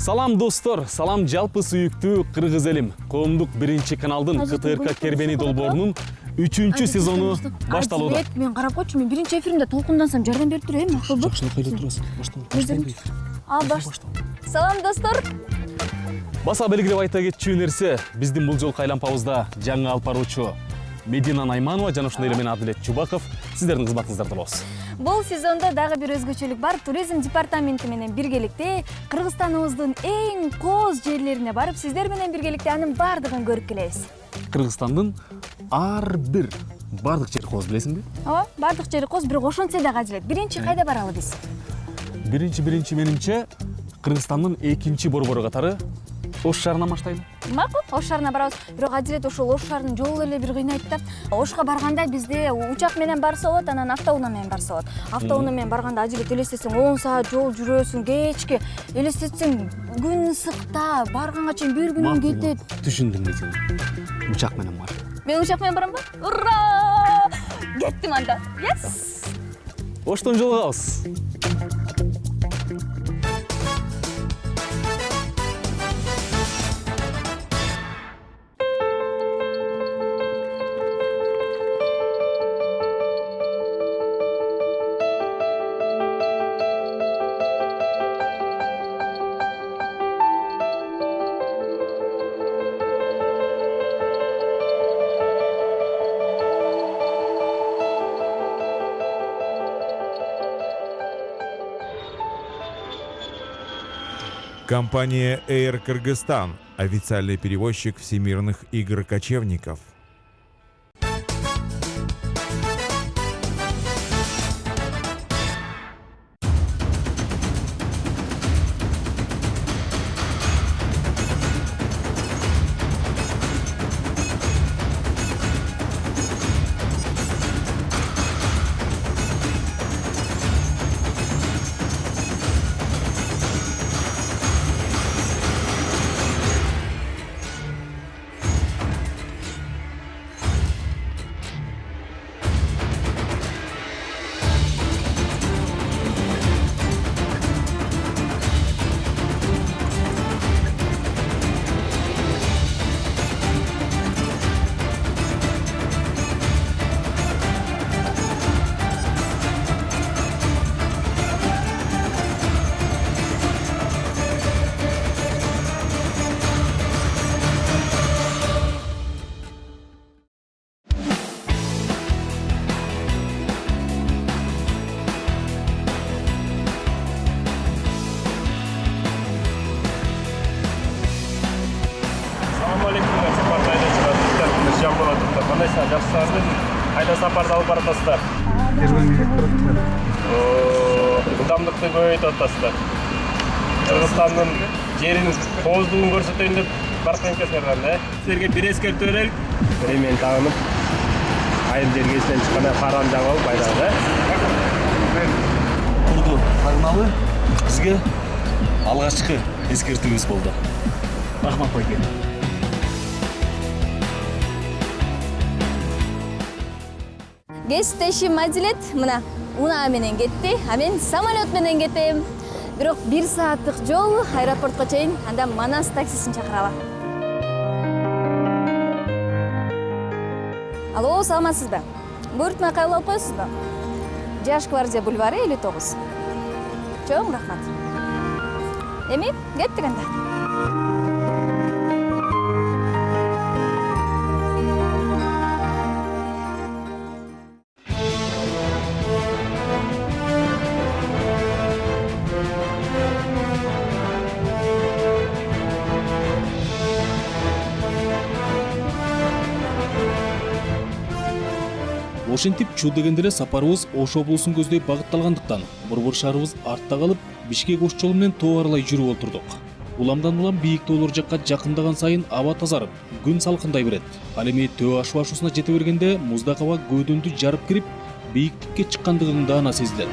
Салам достор, салам жалпы сүйүктүү кыргыз элим. Коомдук биринчи каналдын КТРК Кербени долбоорунун 3-чү сезону башталууда. Мен карап койчу, мен биринчи эфиримде толкундансам жардам берип тур, макулбу? Жакшылык кайда турасыз? Салам достор. Баса белгилеп айта кетчү нерсе, биздин бул жолку айлампабызда жаңы алып баруучу Медина Найманова жана ошондой эле мен Адилет Чубаков сиздердин кызматыңыздарда болобуз. Бул сезондо дагы бир өзгөчөлүк бар. Туризм департаменти менен биргеликте Кыргызстаныбыздын эң кооз жерлерине барып, сиздер менен биргеликте анын бардыгын көрүп келебиз. Кыргызстандын ар бир бардык жери кооз, билесиңби? Ооба, бардык жери кооз, бирок ошентсе дагы Адилет. Биринчи кайда баралы биз? Биринчи менимче Кыргызстандын экинчи борбору катары Ош шаарына баштайлы. Макул, Ош шаарына барабыз. Бирок Адилет ошол Ош шаарынын жолу эле бир кыйнайт да. Ошко барганда бизде учак менен барса болот, анан автоунаа менен барса болот. Автоунаа менен барганда Адилет элестетсең 10 саат жол жүрөсүң, кечке. Элестетсең күн ысыкта, барганга чейин бир күнүң кетет. Түшүндүм мен. Учак менен бар. Мен учак менен барамбы? Ура! Кеттим анда. Yes! Оштон жолугабыз. Компания Air Кыргызстан – официальный перевозчик всемирных игр кочевников. Қайда сапарды алып баратасыздар? Жылдамдықты көбейтіп атасыздар. Кыргызстандын жеринин кооздугун көрсөтөйүн деп барып келесиңер да. Силерге бир эскертүү берелик. Мен тагынып, айыл жергесинен чыкканда каран жагып алып пайдагы да. Турду тагыналы бизге алгачкы эскертүүбүз болду. Рахмат байке. Кесиптешим Адилет мына унаа менен кетти, а мен самолет менен кетем. Бирок 1 сааттык жол аэропортко чейин, анда Манас таксисин чакыралы. Алло, саламатсызбы? Буйртмай кабыл алып коесузбу? Жаш Гвардия бульвары 59. Чоң рахмат. Эми кеттик анда. Ошентип чуу дегенде эле сапарыбыз Ош облусун көздөй багытталгандыктан борбор шаарыбыз артта калып, Бишкек Ош жолу менен тоо аралай жүрүп олтурдук. Уламдан улам бийик тоолор жакка жакындаган сайын аба тазарып, күн салкындай берет. Ал эми төө ашуашусуна жете бергенде муздак аба көөдөңдү жарып кирип, бийиктикке чыккандыгың даана сезилет.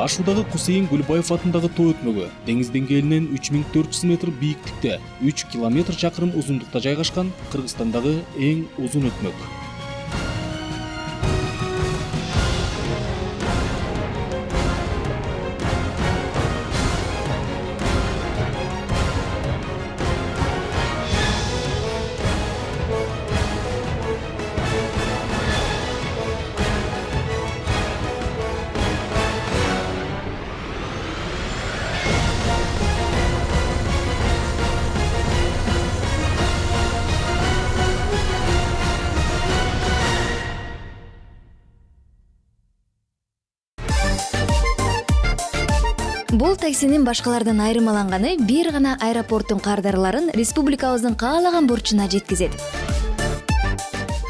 Ашуудагы Кусейин Гүлбаев атындагы тоо өтмөгү деңиз деңгээлинен 3400 метр бийиктикте 3 километр чакырым узундукта жайгашкан Кыргызстандагы эң узун өтмөк. Бул таксинин башкалардан айырмаланганы бир гана аэропорттун кардарларын республикабыздын каалаган бурчуна жеткизет.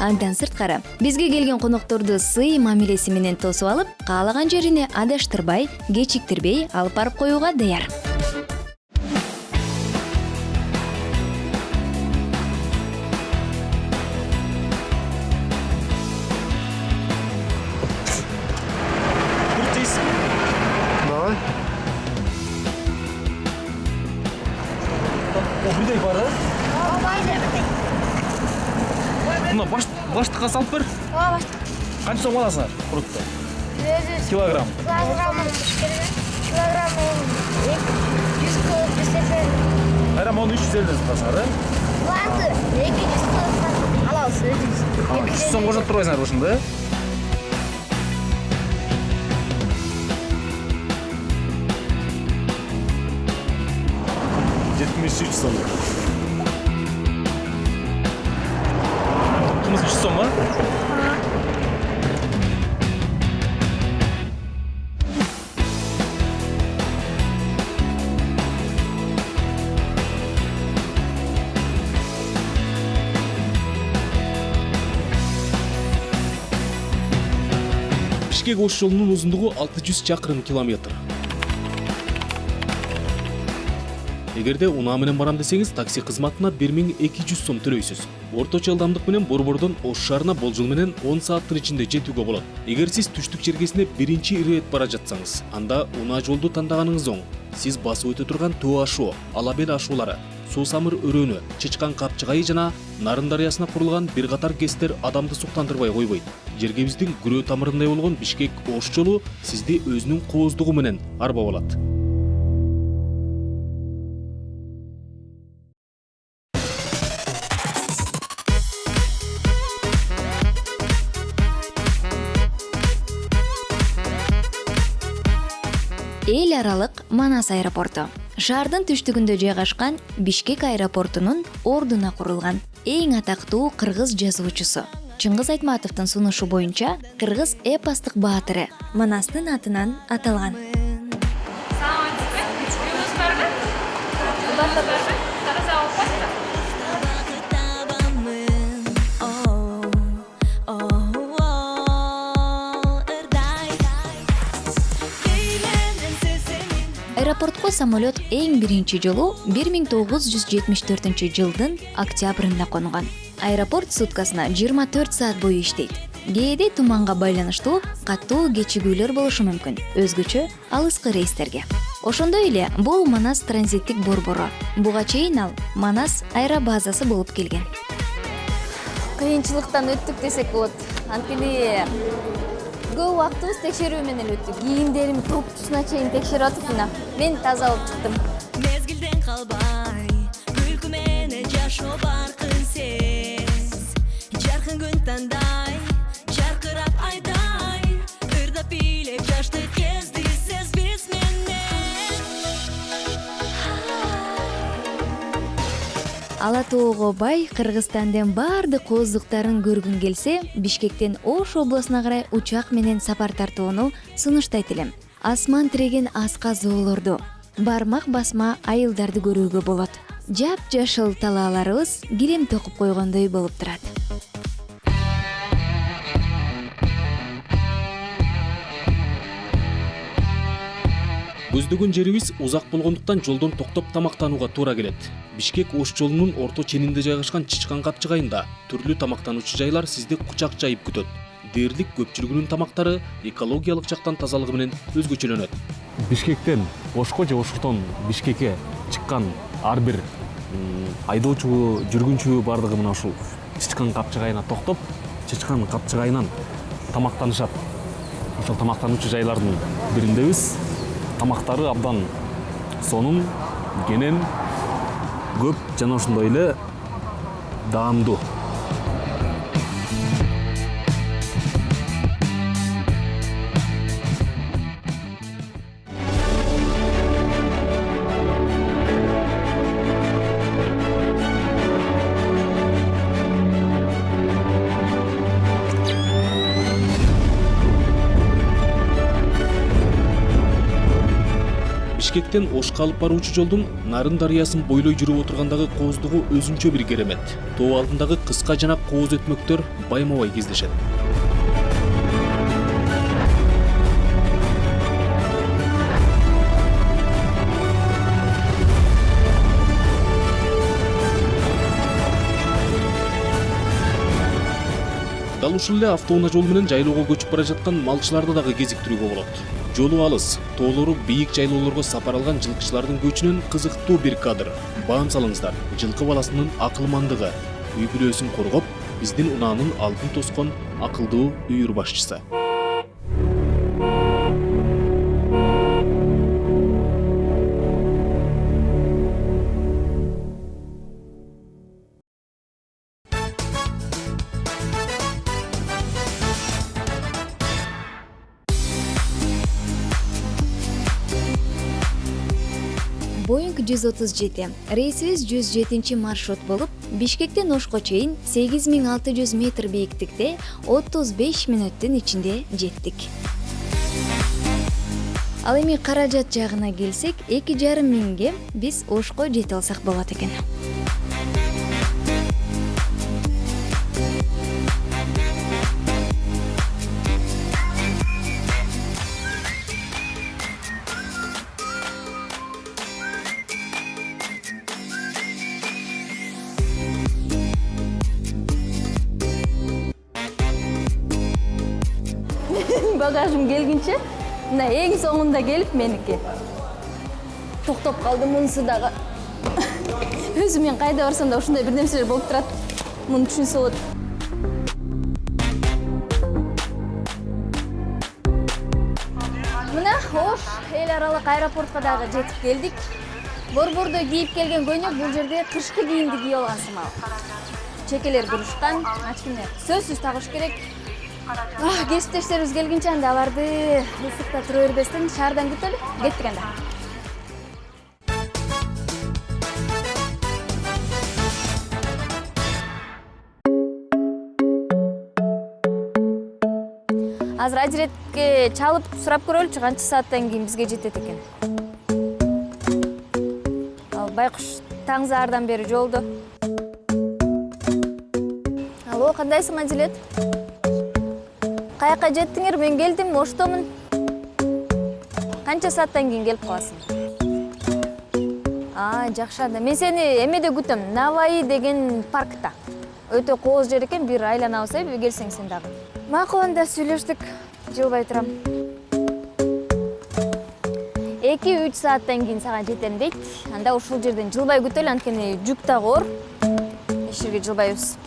Андан сырткары, бизге келген конокторду сый мамилеси менен тосуп алып, каалаган жерине адаштырбай, кечиктирбей алып барып коюуга даяр. Давай. Birday бар, а? Мына баштыкка салып бер. Канча сом аласыңар курутты? Килограмм. Кайра мону 350 сатасыңар, а? 300 сом кошоп турбайсыңар ушунда, э? Сом. Кымыз 300 сом, а? Бишкек-Ош жолунун узундугу 600 чакырым километр. Эгерде унаа менен барам десеңиз, такси кызматына 1200 сом төлөйсүз. Орточо ылдамдык менен Борбордон Ош шаарына болжол менен 10 сааттын ичинде жетүүгө болот. Эгер сиз түштүк чергесине биринчи ирет бара жатсаңыз, анда унаа жолду тандаганыңыз оң. Сиз басып өтө турган Тоо ашуу, Ала бел ашуулары, Суу самыр өрөөнү, Чычкан капчыгайы жана Нарын дарыясына курулган бир катар кесттер адамды суктандырбай койбойт. Жергебиздин күрөө тамырындай болгон Бишкек-Ош жолу сизди өзүнүн кооздугу менен арбап алат. Эл аралык Манас аэропорту. Шаардын түштүгүндө жайгашкан Бишкек аэропортунун ордуна курулган эң атактуу кыргыз жазуучусу. Чыңгыз Айтматовдун сунушу боюнча кыргыз эпостук баатыры Манастын атынан аталган. Аэропортко самолет эң биринчи жолу 1974 жылдын октябрында конгон. Аэропорт суткасына 24 саат бою иштейт. Кээде туманга байланыштуу катуу кечигүүлөр болушу мүмкүн, өзгөчө алыскы рейстерге. Ошондой эле бул Манас транзиттик борбору. Буга чейин ал Манас аэробазасы болуп келген. Кыйынчылыктан өттүк десек болот. Анткени көп убактыбыз текшерүү менен өттү. Кийимдерим топтусуна чейин текшерип атып, мен таза болуп чыктым. Мезгилден калбай, күлкү менен жашоо баркын сез. Жаркын күн тандай, жаркырап айдай, ырдап бийлеп жашты кезди сез биз менен. Ала Тоого бай Кыргызстандын баардык кооздуктарын көргүн келсе, Бишкектен Ош облусуна карай учак менен сапар тартууну сунуштайт элем. Асман тиреген аска зоолорду, бармак басма айылдарды көрүүгө болот. Жап-жашыл талааларыбыз килем токуп койгондой болуп турат. Көздөгөн жерибиз узак болгондуктан жолдон токтоп тамактанууга туура келет. Бишкек-Ош жолунун орто ченинде жайгашкан Чычкан капчыгайында түрлүү тамактануучу жайлар сизди кучак жайып күтөт. Дээрлик көпчүлүгүнүн тамактары экологиялык жактан тазалыгы менен өзгөчөлөнөт. Бишкектен Ошко же Оштон Бишкекке чыккан ар бир айдоочу, жүргүнчү бардыгы мына ушул Чычкан капчыгайына токтоп, Чычкан капчыгайынан тамактанышат. Ошол тамактануучу жайлардын бириндебиз. Тамактары абдан сонун, кенен, көп жана ошондой эле даамдуу. Бишкектен Ошко алып баруучу жолдун Нарын дарыясын бойлой жүрүп отургандагы кооздугу өзүнчө бир керемет. Тоо алдындагы кыска жана кооз өтмөктөр байма-бай кездешет. Дал ушул эле автоунаа жол менен жайлоого көчүп бара жаткан малчыларды дагы кезиктирүүгө болот. Жолу алыс, тоолору бийик жайлоолорго сапар алган жылкычылардын көчүнөн кызыктуу бир кадр. Баам салыңыздар. Жылкы баласынын акылмандыгы, үй бүлөсүн коргоп, биздин унаанын алдын тоскон акылдуу үйүр башчысы. Boeing 137 рейсибиз 107 маршрут болуп, Бишкектен Ошко чейин 8600 метр бийиктикте 35 мүнөттүн ичинде жеттик. Ал эми каражат жагына келсек, 2,5 миңге биз Ошко жете алсак болот экен. Багажым келгенче, мына эң соңунда келип меники. Токтоп калдым, мунусу дагы. Өзүм мен кайда барсам да ушундай бир нерселер болуп турат. Муну түшүнсө болот. Мына Ош эл аралык аэропортко дагы жетип келдик. Борбордо кийип келген көйнөк бул жерде кышкы кийимди кийип алган сымал. Чекелер бурушкан, ачкыны сөзсүз тагыш керек. Кесиптештерибиз келгенче анда аларды ысыкта тура бербестен шаардан күтөлү. Кеттик анда. Азыр ажиретке чалып сурап көрөлүчү канча сааттан кийин бизге жетет экен. Ал байкуш таң заардан бери жолдо. Алло, кандайсың Ажилет? Каяка жеттиңер? Мен келдим, Оштомун. Канча сааттан кийин келип каласың? Жакшы анда. Мен сени эмеде күтөм, Наваи деген паркта. Өтө кооз жер экен, бир айланабыз, келсең сен дагы. Макул, анда сүйлөштүк. Жылбай турам. 2-3 сааттан кийин сага жетем дейт. Анда ушул жерден жылбай күтөлү, анткени жүк дагы оор. Эч жерге жылбайбыз.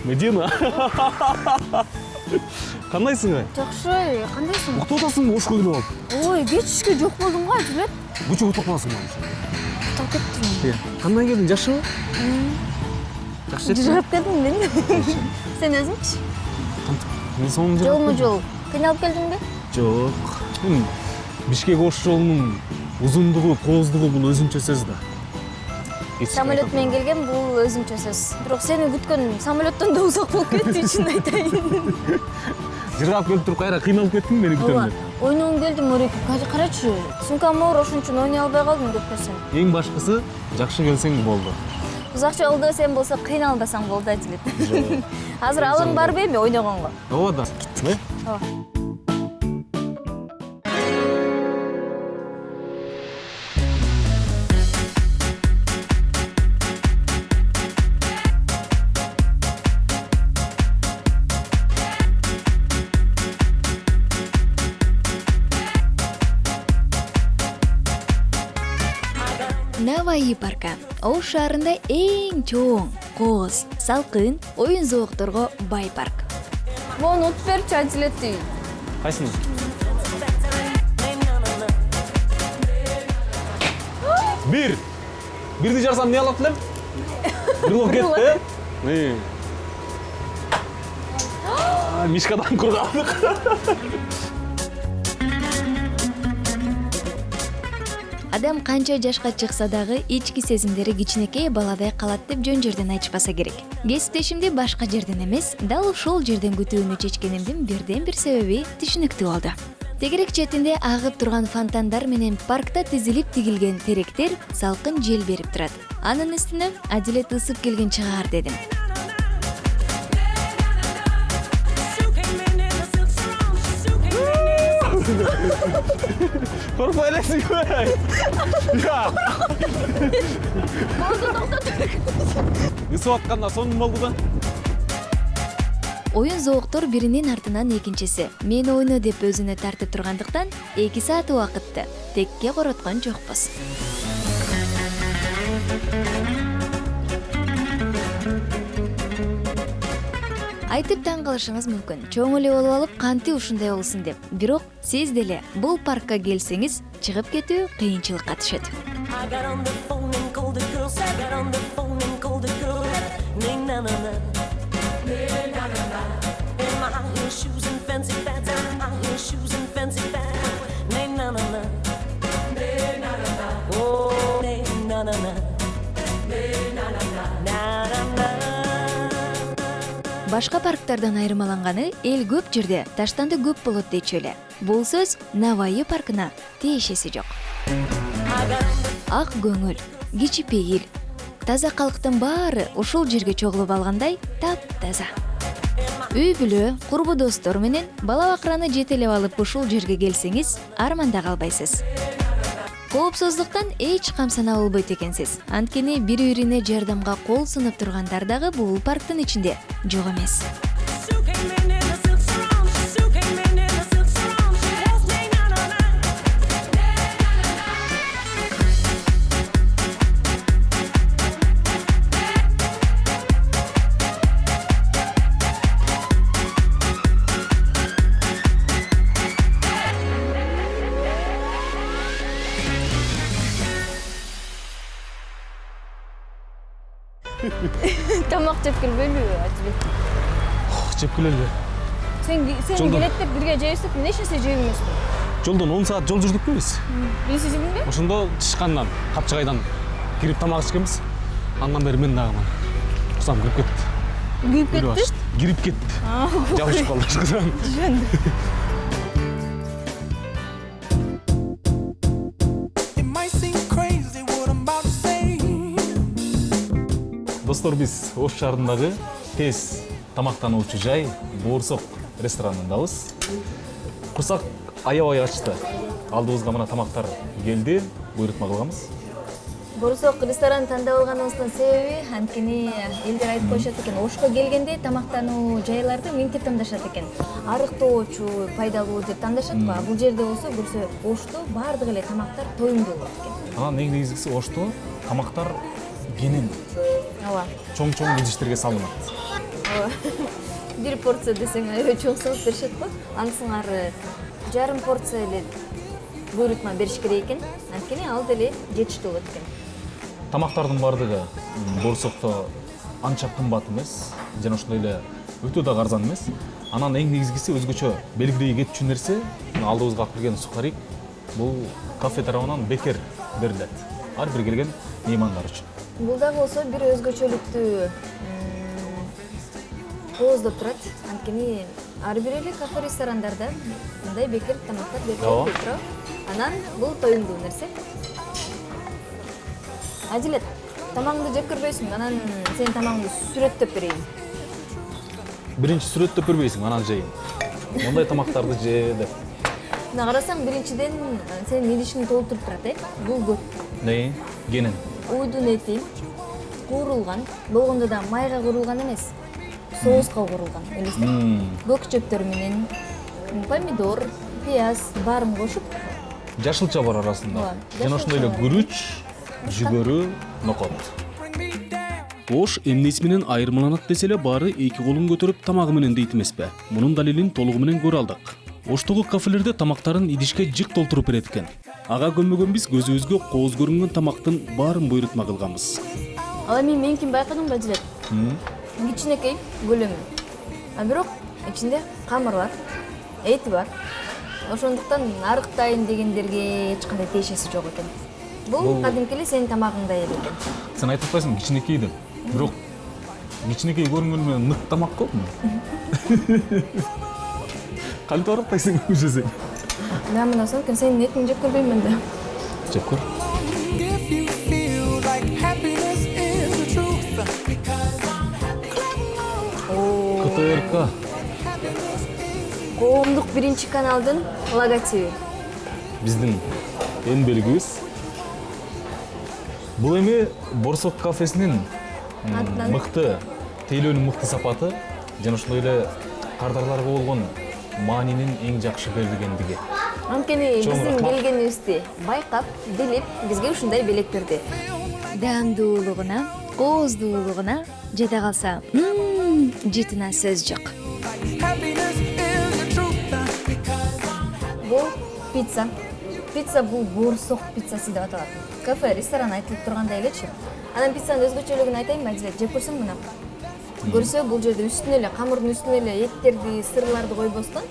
Медина. Кандайсың? Жакшы, кандайсың? Уктап атасың, Ошко келип алып. Ой, кечишке жок болдуң го, Ажилет. Күчү уктап каласың мына. Уктап кеттим. Кандай келдиң, жакшыбы? Жакшы. Жырап келдим мен. Сен өзүңчү? Мен сонун жер. Жолму-жол кыйналып келдиңби? Жок. Бишкек Ош жолунун узундугу, кооздугу бул өзүнчө сөз да. Самолет менен келген бул өзүнчө сөз. Бирок сени күткөн самолеттон да узак болуп кетти, чын айтайын. Жыргап келип туруп кайра кыйналып кеттиң мени күтөм деп. Ойногон келдим, карачы. Сумкам оор, ошон үчүн ойной албай калдым көп нерсени. Эң башкысы жакшы келсең болду. Узак жолдо сен болсо кыйналбасаң болду, Ажилет. Азыр алың барбы эми ойногонго? Ооба да. Ооба. Наваи паркы Ош шаарында эң чоң, кооз, салкын, оюн зоокторго бай парк. Мону утуп берчи, Ажилетти. Кайсыны? Бирди жарсам эмне алат элем? Бир болуп кетти. Мишкадан кургандык. Адам канча жашка чыкса дагы ички сезимдери кичинекей баладай калат деп жөн жерден айтышпаса керек. Кесиптешимди башка жерден эмес, дал ушул жерден күтүүнү чечкенимдин бирден бир себеби түшүнүктүү болду. Тегерек четинде агып турган фонтандар менен паркта тизилип тигилген теректер салкын жел берип турат. Анын үстүнө адилет ысып келген чыгаар дедим. Коркпой элесиңби? Ысып атканда сонун болду да. Оюн зооктор биринин артынан экинчиси мени ойно деп өзүнө тартып тургандыктан 2 саат убакытты текке короткон жокпуз. Айтып таң калышыңыз мүмкүн. Чоң эле болуп алып канти ушундай болсун деп. Бирок сиз деле бул паркка келсеңиз, чыгып кетүү кыйынчылыкка түшөт. Башка парктардан айырмаланганы эл көп жерде таштанды көп болот дейчү эле. Бул сөз Навайы паркына тиешеси жок. Ак көңүл, кичипейил, таза калктын баары ушул жерге чогулуп алгандай таптаза. Үй бүлө, курбу достор менен бала бакыраны жетелеп алып ушул жерге келсеңиз, арманда калбайсыз. Коопсуздуктан эч камсана болбойт экенсиз. Анткени бири-бирине жардамга кол сунуп тургандар дагы бул парктын ичинде жок эмес. Тамак жеп келбейлби, Адилет? Жеп келели. Сен келет деп бирге жейсип, эмне үчүн сен жеп эмессиң? Жолдон 10 саат жол жүрдүкпү биз? Биз жедиңби? Ошондо чычкандан, Капчыгайдан кирип тамак ичкенбиз. Андан бери мен дагы кусам кирип кетти. Кирип кетти? Кирип кетти. Жабышып калды. Түшүндүм. Достор, биз Ош шаарындагы тез тамактануучу жай Боорсок ресторанындабыз. Курсак аябай ачты. Алдыбызга мына тамактар келди, буйрутма кылганбыз. Боорсок ресторан тандап алганыбыздын себеби анткени элдер айтып коюшат экен, Ошко келгенде тамактануу жайларды минтип тандашат экен. Арыктоочу, пайдалуу деп тандашат го. Бул жерде болсо көрсө Ошто баардык эле тамактар тоюмдуу болот экен. Анан эң негизгиси Ошто тамактар кенен. Ооба. Чоң-чоң идиштерге салынат. Ооба. Бир порция десең аябай чоң салып беришет го. Анысыңар жарым порция эле буйрутма бериш керек экен. Анткени ал деле жетиштүү болот экен. Тамактардын баардыгы Боорсокто анча кымбат эмес, жана ошондой эле өтө да арзан эмес. Анан эң негизгиси өзгөчө белгилей кетчү нерсе, алдыбызга алып келген сухарик бул кафе тарабынан бекер берилет. Ар бир келген меймандар үчүн. Бул да болсо бир өзгөчөлүктү кооздоп турат. Анткени ар бир эле кафе ресторандарда мындай бекер тамактар берилет турат. Анан бул тоюмдуу нерсе. Адилет, тамагыңды жеп көрбөйсүң, анан сенин тамагыңды сүрөттөп берейин. Биринчи сүрөттөп бербейсиң, анан жейин. Мондай тамактарды же деп. Мына карасаң, биринчиден сенин идишиңди толтуруп турат, бул көп. Не? Кенен. Уйдун эти куурулган, болгондо да майга куурулган эмес, соуска куурулган, элестет. Көк чөптөр менен помидор, пияз баарын кошуп, жашылча бар арасында. Жана ошондой эле күрүч, жүгөрү, нокот. Ош эмнеси менен айырмаланат десе эле баары эки колун көтөрүп тамагы менен дейт эмеспи? Мунун далилин толугу менен көрө алдык. Оштогу кафелерде тамактарын идишке жык толтуруп берет экен. Ага көмөгөн биз көзүбүзгө кооз көрүнгөн тамактын баарын буйрутма кылганбыз. Ал эми мен ким байкадыңбы, Адилет? кичинекей көлөмү. А бирок ичинде камыр бар, эти бар. Ошондуктан арыктайын дегендерге эч кандай тиешеси жок экен. Бул кадимки эле сенин тамагыңдай эле экен. Сен айтып атпайсың кичинекей деп. Бирок кичинекей көрүнгөнү менен нык тамак көпмү? Кантип барып атпайсың жесең? Мен мындан соң сенин этиңди жеп көрбөймүн да. Жеп көр. If you feel like happiness is the truth, because I'm КТРК. Коомдук биринчи каналдын логотиби. Биздин эн белгибиз. Бул эми Борсок кафесинин мыкты тейлөөнүн мыкты сапаты жана ошондой эле кардарларга болгон маанинин эң жакшы берилгендиги. Анткени биздин келгенибизди байкап, билип, бизге ушундай белек берди. Даамдуулугуна, кооздуулугуна жете калса, жытына сөз жок. happiness is the truth, because I'm Бул пицца. Пицца бул Борсок пиццасы деп аталат. Кафе, ресторан айтылып тургандай элечи. Анан пиццанын өзгөчөлүгүн айтайынбы, Адилет? Жеп көрсөң мына. Көрсө бул жерде үстүнө эле, камырдын үстүнө эле эттерди, сырларды койбостон,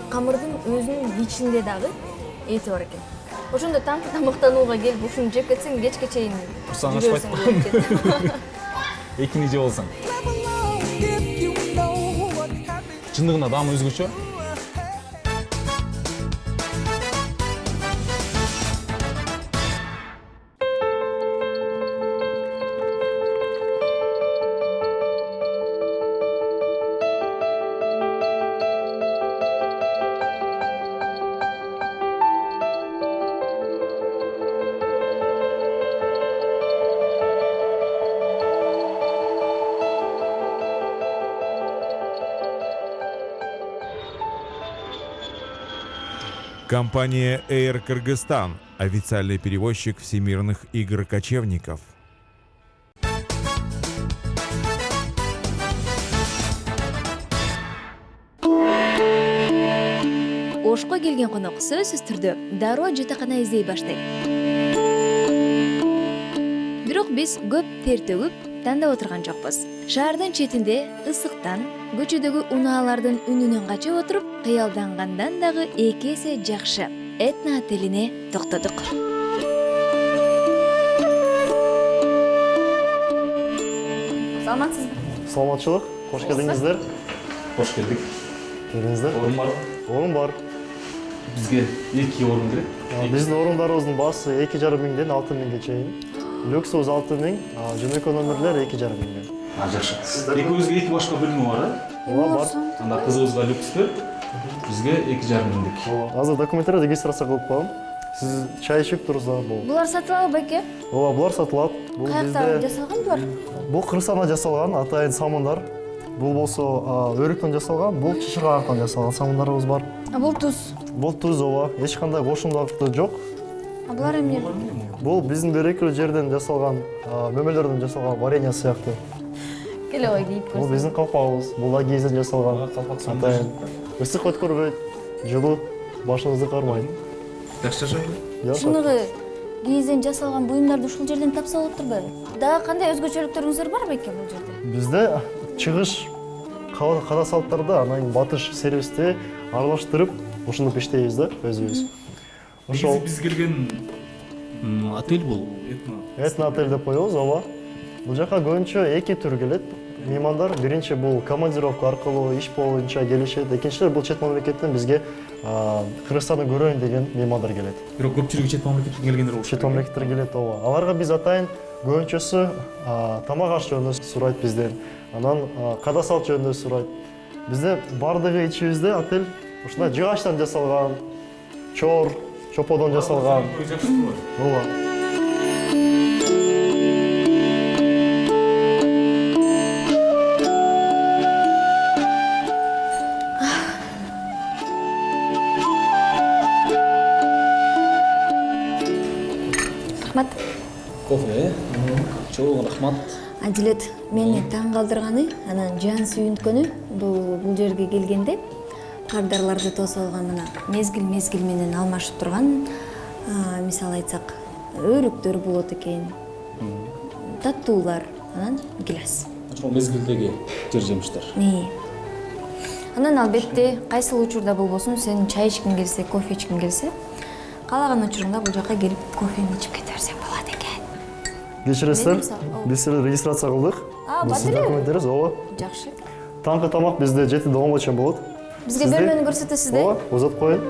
камырдын өзүнүн ичинде дагы эти бар экен. Ошондо таңкы тамактанууга келип ушуну жеп кетсең, кечке чейин Курсаң ачпайт. Экини жеп алсаң. if you know what happiness Чындыгында даамы өзгөчө. Компания Air Кыргызстан – официальный перевозчик всемирных игр кочевников. Ошко келген конок сөзсүз түрдө дароо жатакана издей баштайт. Бирок биз көп тер төгүп тандап отурган жокпуз. Шаардын четинде ысыктан, көчөдөгү унаалардын үнүнөн качып отуруп, кыялдангандан дагы 2 эсе жакшы этно отелине токтодук. Саламатсызбы? Саламатчылык, кош келдиңиздер. Кош келдик. Келиңиздер. Орун барбы? Орун бар. Бизге 2 орун керек. Биздин орундарыбыздын баасы 2,5 миңден 6 миңге чейин. Люксуз 6 миң, жөнөкөй номерлер 2,5 миңден. Жакшы. Экөөбүзгө 2 башка бөлмө бар, э? Ооба бар. Анда кызыбызга люкстер, бизге 2,5 миңдик. Азыр документтер регистрация кылып коем. Сиз чай ичип турсаңыз болот. Булар сатылабы байке? Ооба, булар сатылат. Бул Каяктан жасалган булар? Бул Кыргызстанда жасалган атайын самындар. Бул болсо өрүктөн жасалган, бул чычыргактан жасалган самындарыбыз бар. А бул туз. Бул туз ооба, эч кандай кошумдуулук жок. А булар эмне? Бул биздин берекелүү жерден жасалган, мөмөлөрдөн жасалган варенье сыяктуу. Келе ой дейп Бул көрсөң. биздин калпагыбыз, бул да кийизден жасалган. Атайын. Ысык өткөрбөйт, жылуу, башыңызды кармайт. Жакшы жашайбы? Чыныгы кийизден жасалган буюмдарды ушул жерден тапса болот турбайбы? Дагы кандай өзгөчөлүктөрүңүздөр бар бекен бул жерде? Бизде чыгыш када салттарда, анан батыш сервисти аралаштырып, ушуну иштейбиз да өзүбүз. Ошол Биз келген отель бул. этно отель деп коебуз, ооба. Бул жака көбүнчө 2 түр келет. Меймандар биринчи бул командировка аркылуу иш боюнча келишет, экинчилер бул чет мамлекеттен бизге Кыргызстанды көрөйүн деген меймандар келет. Бирок көпчүлүгү чет мамлекеттен келгендер болуш. Чет мамлекеттер келет, ооба. Аларга биз атайын көбүнчөсү тамак аш жөнүндө сурайт бизден. Анан када салт жөнүндө сурайт. Бизде бардыгы ичибизде отель ушундай жыгачтан жасалган, чоподон жасалган. Ооба. Рахмат. Кофе, чоң рахмат. Адилет, мени таң калтырганы, анан жан сүйүнткөнү бул жерге келгенде кардарларды тосуп алган мына мезгил менен алмашып турган, мисалы айтсак, өрүктөр болот экен. Таттуулар, анан гиляс. ошол мезгилдеги жер жемиштер. Анан албетте кайсыл учурда болбосун сен чай ичкиң келсе, кофе ичкиң келсе, каалаган учуруңда бул жака келип кофени ичип кете берсең болот экен. Кечиресиздер, Ооба. биз силерди регистрация кылдык. Бар Сиздин деле. документтериңиз, ооба. Жакшы. Таңкы тамак бизде 7-ден 10га чейин болот. Бизге бөлмөнү көрсөтөсүз да? Ооба, узатып коеюн.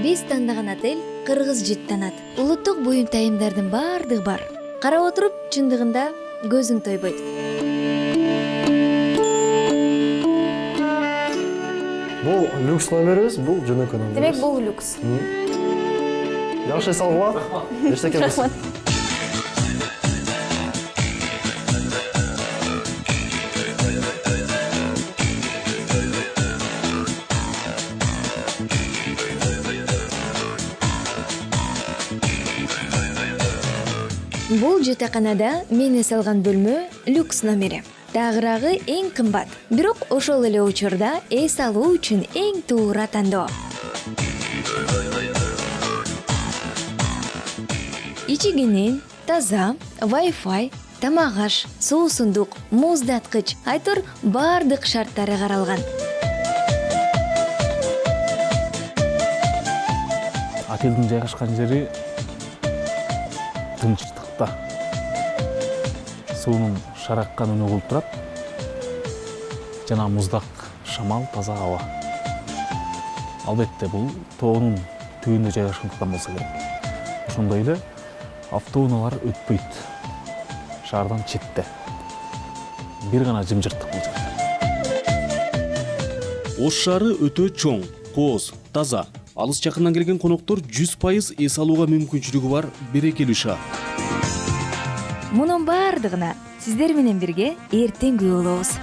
Биз тандаган отель Кыргыз жыттанат. Улуттук буюм-тайымдардын баардыгы бар. Карап отуруп, чындыгында көзүң тойбойт. Бул люкс номерибиз, бул жөнөкөй номерибиз. Демек бул люкс. Жакшы эс алгыла. Эчтеке эмес. Бул жатаканада мен эс алган бөлмө люкс номери. Тагыраагы эң кымбат. Бирок ошол эле учурда эс алуу үчүн эң туура тандоо. Ичигинин таза, Wi-Fi, тамак-аш, суусундук, муздаткыч, айтор бардык шарттары каралган. Отелдин жайгашкан жери тынчтыкта. Суунун шараккан үнү болуп турат. Жана муздак шамал, таза аба. Албетте бул тоонун түбүндө жайгашкандыктан болсо керек. Ошондой эле автоунаалар өтпөйт. Шаардан четте. Бир гана жымжырттык бул жерде. Ош шаары өтө чоң, кооз, таза. Алыс жакындан келген коноктор 100% эс алууга мүмкүнчүлүгү бар берекелүү шаар. Мунун бардыгына сиздер менен бирге эртең күбө болобуз.